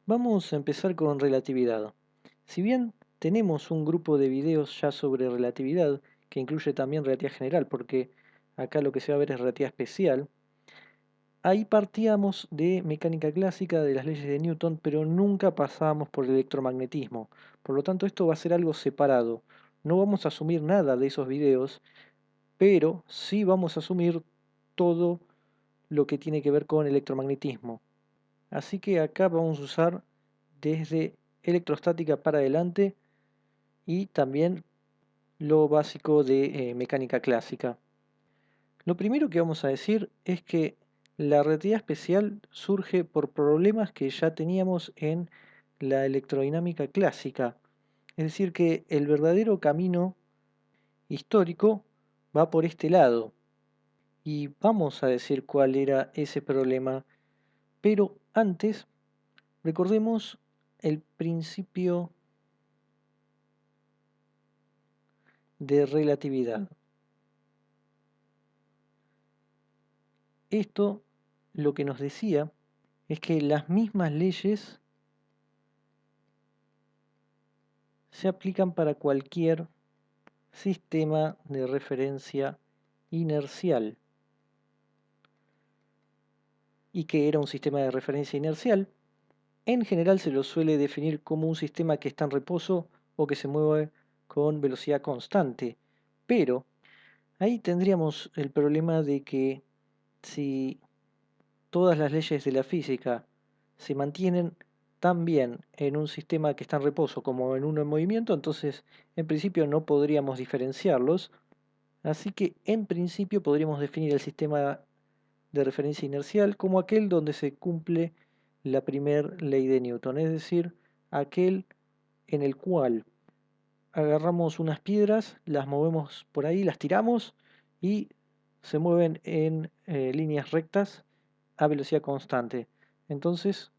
Vamos a empezar con relatividad. Si bien tenemos un grupo de videos ya sobre relatividad, que incluye también relatividad general, porque acá lo que se va a ver es relatividad especial, ahí partíamos de mecánica clásica, de las leyes de Newton, pero nunca pasábamos por el electromagnetismo. Por lo tanto, esto va a ser algo separado. No vamos a asumir nada de esos videos, pero sí vamos a asumir todo lo que tiene que ver con electromagnetismo. Así que acá vamos a usar desde electrostática para adelante y también lo básico de mecánica clásica. Lo primero que vamos a decir es que la relatividad especial surge por problemas que ya teníamos en la electrodinámica clásica. Es decir, que el verdadero camino histórico va por este lado. Y vamos a decir cuál era ese problema. Pero antes, recordemos el principio de relatividad. Esto lo que nos decía es que las mismas leyes se aplican para cualquier sistema de referencia inercial. ¿Y qué era un sistema de referencia inercial? En general se lo suele definir como un sistema que está en reposo o que se mueve con velocidad constante. Pero ahí tendríamos el problema de que si todas las leyes de la física se mantienen tan bien en un sistema que está en reposo como en uno en movimiento, entonces en principio no podríamos diferenciarlos, así que en principio podríamos definir el sistema de referencia inercial como aquel donde se cumple la primera ley de Newton, es decir, aquel en el cual agarramos unas piedras, las movemos por ahí, las tiramos y se mueven en líneas rectas a velocidad constante. Entonces,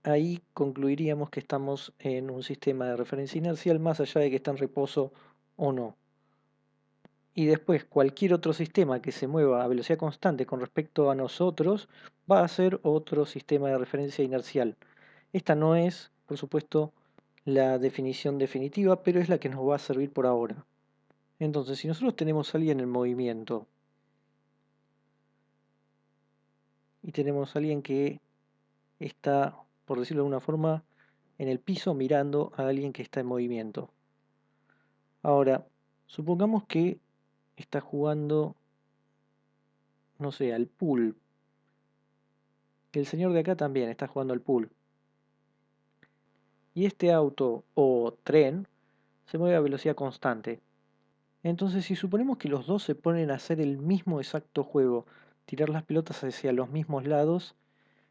ahí concluiríamos que estamos en un sistema de referencia inercial más allá de que está en reposo o no. Y después, cualquier otro sistema que se mueva a velocidad constante con respecto a nosotros va a ser otro sistema de referencia inercial. Esta no es, por supuesto, la definición definitiva, pero es la que nos va a servir por ahora. Entonces, si nosotros tenemos a alguien en movimiento y tenemos a alguien que está, por decirlo de alguna forma, en el piso mirando a alguien que está en movimiento. Ahora, supongamos que está jugando, no sé, al pool, que el señor de acá también está jugando al pool. Y este auto o tren se mueve a velocidad constante. Entonces, si suponemos que los dos se ponen a hacer el mismo exacto juego, tirar las pelotas hacia los mismos lados,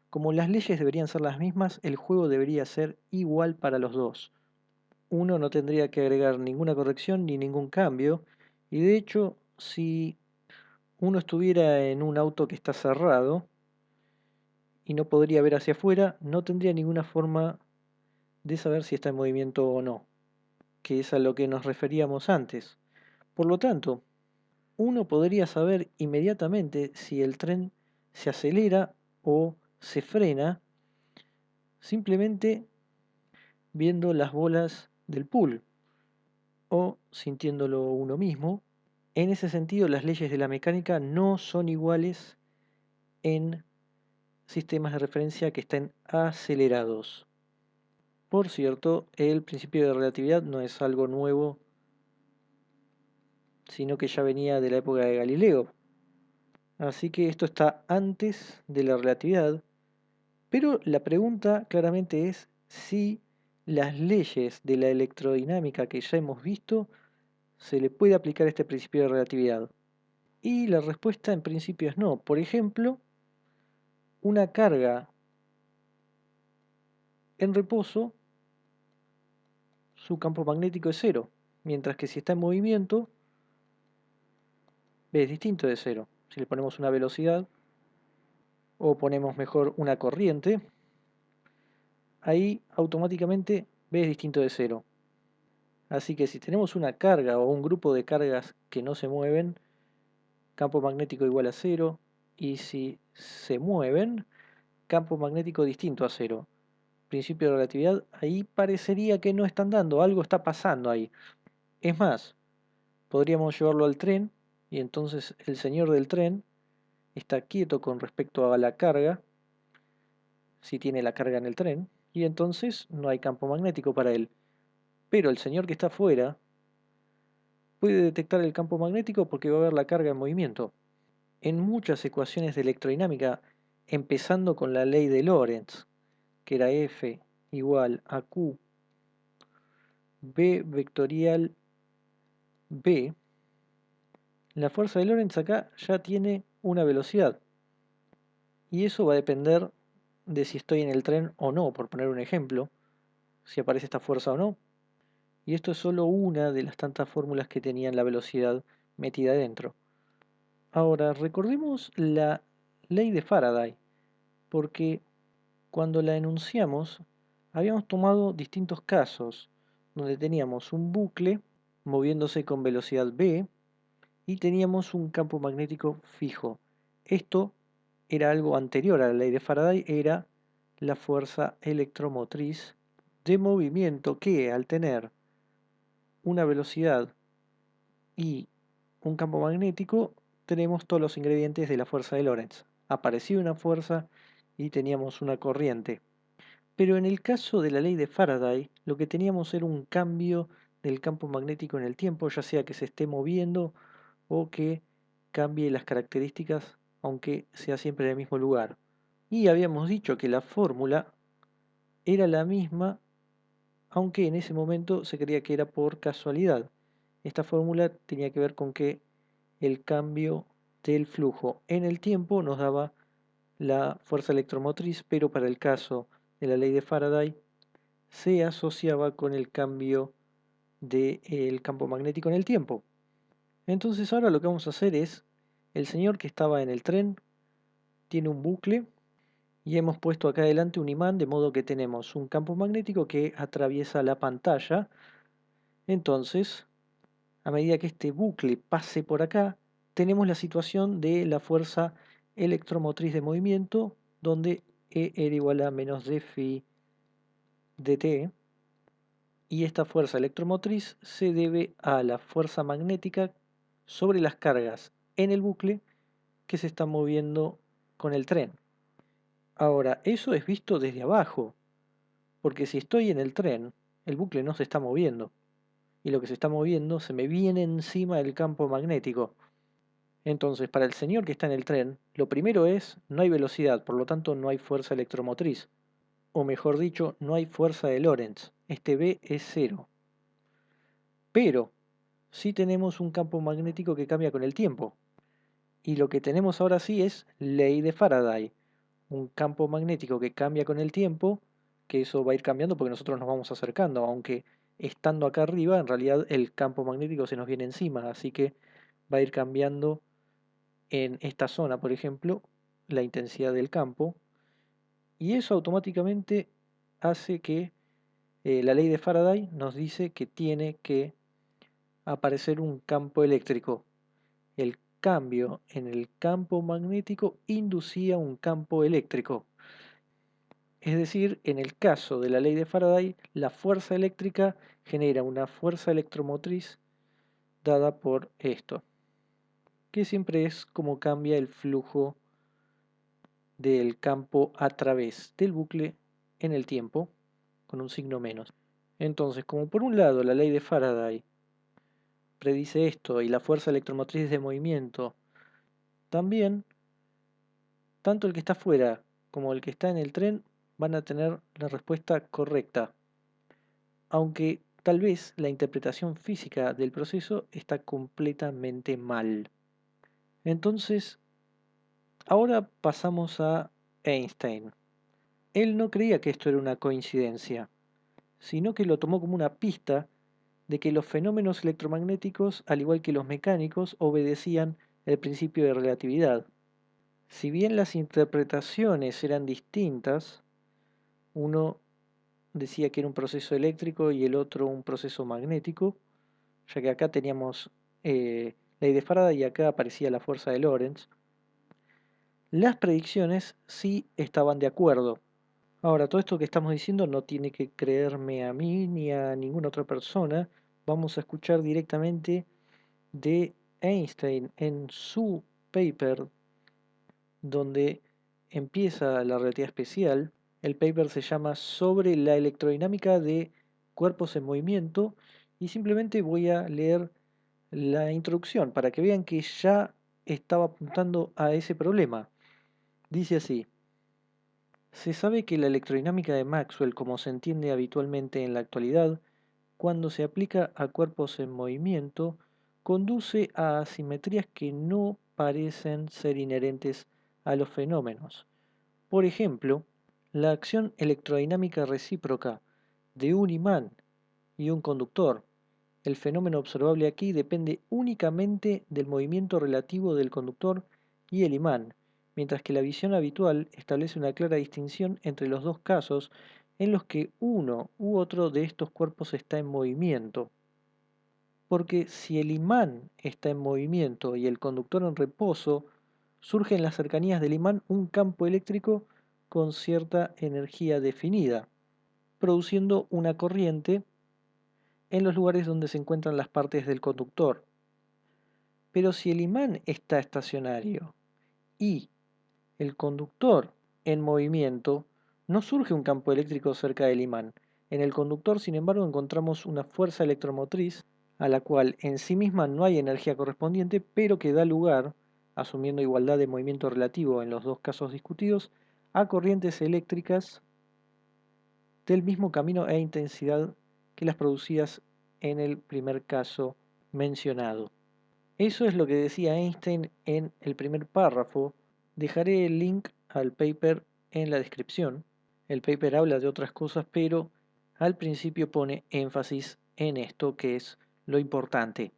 como las leyes deberían ser las mismas, el juego debería ser igual para los dos. Uno no tendría que agregar ninguna corrección ni ningún cambio, y de hecho, si uno estuviera en un auto que está cerrado y no podría ver hacia afuera, no tendría ninguna forma de saber si está en movimiento o no, que es a lo que nos referíamos antes. Por lo tanto, uno podría saber inmediatamente si el tren se acelera o se frena simplemente viendo las bolas del pool o sintiéndolo uno mismo. En ese sentido, las leyes de la mecánica no son iguales en sistemas de referencia que estén acelerados. Por cierto, el principio de relatividad no es algo nuevo, sino que ya venía de la época de Galileo. Así que esto está antes de la relatividad, pero la pregunta claramente es si las leyes de la electrodinámica que ya hemos visto se le puede aplicar este principio de relatividad. Y la respuesta en principio es no. Por ejemplo, una carga en reposo, su campo magnético es cero, mientras que si está en movimiento, es distinto de cero. Si le ponemos una velocidad o ponemos mejor una corriente, ahí automáticamente B es distinto de cero. Así que si tenemos una carga o un grupo de cargas que no se mueven, campo magnético igual a cero, y si se mueven, campo magnético distinto a cero. principio de relatividad, ahí parecería que no están dando, algo está pasando ahí. Es más, podríamos llevarlo al tren y entonces el señor del tren está quieto con respecto a la carga, si tiene la carga en el tren, y entonces no hay campo magnético para él. Pero el señor que está afuera puede detectar el campo magnético porque va a ver la carga en movimiento. En muchas ecuaciones de electrodinámica, empezando con la ley de Lorentz, que era F igual a Q, B vectorial B, la fuerza de Lorentz acá ya tiene una velocidad. Y eso va a depender de si estoy en el tren o no, por poner un ejemplo, si aparece esta fuerza o no. Y esto es solo una de las tantas fórmulas que tenían la velocidad metida dentro. Ahora, recordemos la ley de Faraday, porque cuando la enunciamos, habíamos tomado distintos casos, donde teníamos un bucle moviéndose con velocidad v y teníamos un campo magnético fijo. Esto era algo anterior a la ley de Faraday, era la fuerza electromotriz de movimiento que al tener una velocidad y un campo magnético, tenemos todos los ingredientes de la fuerza de Lorentz. Aparecía una fuerza y teníamos una corriente. Pero en el caso de la ley de Faraday, lo que teníamos era un cambio del campo magnético en el tiempo, ya sea que se esté moviendo o que cambie las características, aunque sea siempre en el mismo lugar. Y habíamos dicho que la fórmula era la misma, aunque en ese momento se creía que era por casualidad. Esta fórmula tenía que ver con que el cambio del flujo en el tiempo nos daba la fuerza electromotriz, pero para el caso de la ley de Faraday se asociaba con el cambio del campo magnético en el tiempo. Entonces ahora lo que vamos a hacer es, el señor que estaba en el tren tiene un bucle y hemos puesto acá adelante un imán, de modo que tenemos un campo magnético que atraviesa la pantalla. Entonces, a medida que este bucle pase por acá, tenemos la situación de la fuerza electromotriz de movimiento, donde E era igual a menos d phi dt, y esta fuerza electromotriz se debe a la fuerza magnética sobre las cargas en el bucle que se está moviendo con el tren. Ahora, eso es visto desde abajo, porque si estoy en el tren, el bucle no se está moviendo, y lo que se está moviendo se me viene encima del campo magnético. Entonces, para el señor que está en el tren, lo primero es, no hay velocidad, por lo tanto no hay fuerza electromotriz. O mejor dicho, no hay fuerza de Lorentz. Este B es cero. Pero, sí tenemos un campo magnético que cambia con el tiempo. Y lo que tenemos ahora sí es ley de Faraday. Un campo magnético que cambia con el tiempo, que eso va a ir cambiando porque nosotros nos vamos acercando, aunque estando acá arriba, en realidad el campo magnético se nos viene encima, así que va a ir cambiando en esta zona, por ejemplo, la intensidad del campo, y eso automáticamente hace que la ley de Faraday nos dice que tiene que aparecer un campo eléctrico. El cambio en el campo magnético inducía un campo eléctrico. Es decir, en el caso de la ley de Faraday, la fuerza eléctrica genera una fuerza electromotriz dada por esto, que siempre es como cambia el flujo del campo a través del bucle en el tiempo, con un signo menos. Entonces, como por un lado la ley de Faraday predice esto y la fuerza electromotriz de movimiento también, tanto el que está fuera como el que está en el tren van a tener la respuesta correcta, aunque tal vez la interpretación física del proceso está completamente mal. Entonces, ahora pasamos a Einstein. Él no creía que esto era una coincidencia, sino que lo tomó como una pista de que los fenómenos electromagnéticos, al igual que los mecánicos, obedecían el principio de relatividad. Si bien las interpretaciones eran distintas, uno decía que era un proceso eléctrico y el otro un proceso magnético, ya que acá teníamos ley de Faraday y acá aparecía la fuerza de Lorentz, las predicciones sí estaban de acuerdo. Ahora, todo esto que estamos diciendo no tiene que creerme a mí ni a ninguna otra persona. Vamos a escuchar directamente de Einstein en su paper donde empieza la relatividad especial. El paper se llama Sobre la electrodinámica de cuerpos en movimiento y simplemente voy a leer la introducción para que vean que ya estaba apuntando a ese problema. Dice así: se sabe que la electrodinámica de Maxwell, como se entiende habitualmente en la actualidad, cuando se aplica a cuerpos en movimiento, conduce a asimetrías que no parecen ser inherentes a los fenómenos. Por ejemplo, la acción electrodinámica recíproca de un imán y un conductor. El fenómeno observable aquí depende únicamente del movimiento relativo del conductor y el imán, mientras que la visión habitual establece una clara distinción entre los dos casos en los que uno u otro de estos cuerpos está en movimiento. Porque si el imán está en movimiento y el conductor en reposo, surge en las cercanías del imán un campo eléctrico con cierta energía definida, produciendo una corriente en los lugares donde se encuentran las partes del conductor. Pero si el imán está estacionario y el conductor en movimiento, no surge un campo eléctrico cerca del imán. En el conductor, sin embargo, encontramos una fuerza electromotriz a la cual en sí misma no hay energía correspondiente, pero que da lugar, asumiendo igualdad de movimiento relativo en los dos casos discutidos, a corrientes eléctricas del mismo camino e intensidad que las producidas en el primer caso mencionado. Eso es lo que decía Einstein en el primer párrafo. Dejaré el link al paper en la descripción. El paper habla de otras cosas, pero al principio pone énfasis en esto que es lo importante.